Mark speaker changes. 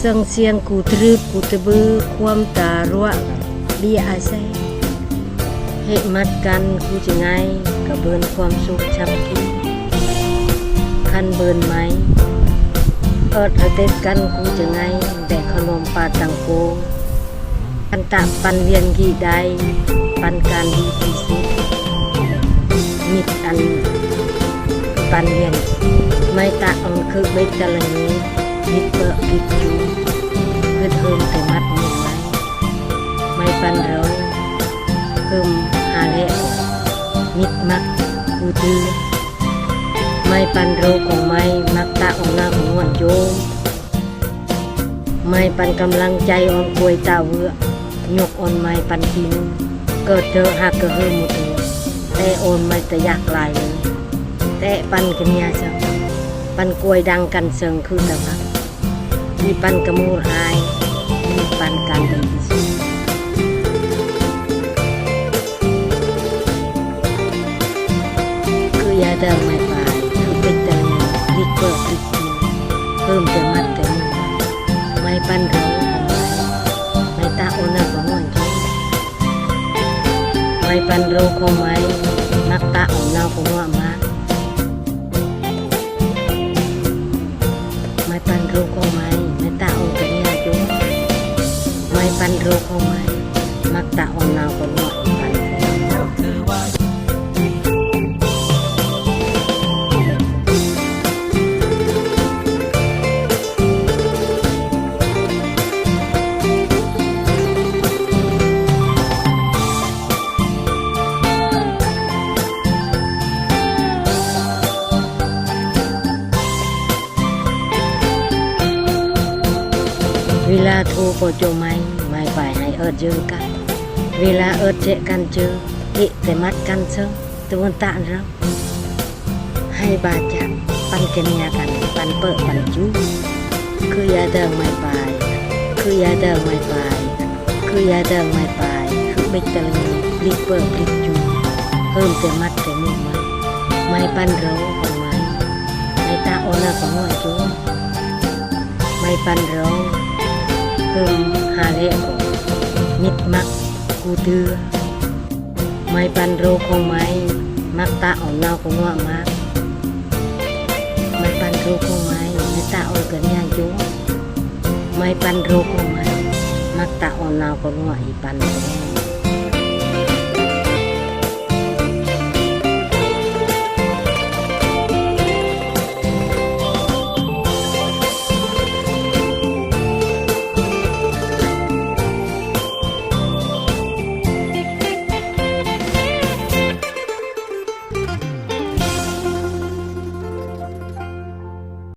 Speaker 1: sang siang ku trip ku tebeความตารัวเบียอาศัยเหตุมัดกันกูจะไงก็เบินความสุขชับกินคันเบินไหมเอิดเอาเต็ดกันกูจะไงแต่ขนมปาตังโกปันตะปันเวียนกี่ใดปันการดีที่สุดมิดอันปันเวียนไม่ตะอันคือใบตะลังนี้มิดเปอมิดจูเพื่อเพิ่มแต่มัดมือไว้ไม่ปันเราเพิ่มหาเละมิดมักกูตือไม่ปันโรของไม่มักตะองหน้าของวันโยมไม่ปันกำลังใจอ่อนป่วยตาเวือยกอ่อนไม่ปันทีนึงเกิดเธอหักเกิดเฮหมดเลยแต่อ่อนไม่แต่ยากลายเลยแต่ปันกันเนี่ยสักปันกล้วยดังกันเสิงคือแต่พักมีปันกระมูลหายมีปันการดีที่สุดคือยาเดิมไม่ไปคือเป็นแต่ลิกเปิดลิกกินเพิ่มแต่มัดแต่มือไม่ปันเราไม่ตาโอนาของวันจุไม่ปันเราของไม่นักตาโอนาของว่ามาไม่ปันเราของไม่ไม่ตาโอกันยาจุไม่ปันเราของไม่มักตาโอนาของว่าปันเวลาโทรก็จะไม่ไปให้เอิดเจอกันเวลาเอิดเจอกันเจออิแต่มัดกันเชิงตัวตาเราให้บาจับปันกันยากันปันเปิดปันจูคือยาเดิมไม่ไปคือยาเดิมไม่ไปคือยาเดิมไม่ไปคือบิดตะลีพลิกเปิดพลิกจูเพิ่มแต่มัดแต่มือไม่ปันเราของไม่ตาโอนาของหัวจูไม่ปันเราเพิ่มหาเละก็มิดมักกูเตือไม่ปันโรของไม่มักตาอ่อนเนาของว่ามักไม่ปันโรของไม่ไม่ตาอ่อนกันยาจุไม่ปันโรของไม่มักตาอ่อนเนาของว่าอีปัน